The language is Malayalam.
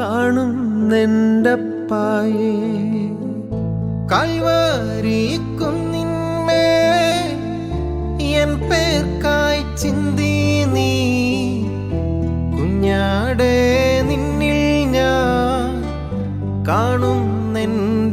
കാണുന്നെൻ്റപ്പായേ. കാൽവാരി കുന്നിന്മേ എൻ പേർക്കായി ചിന്തി നീ കുഞ്ഞാടേ, നിന്നിൽ ഞാൻ കാണുന്നെൻ്റപ്പായേ.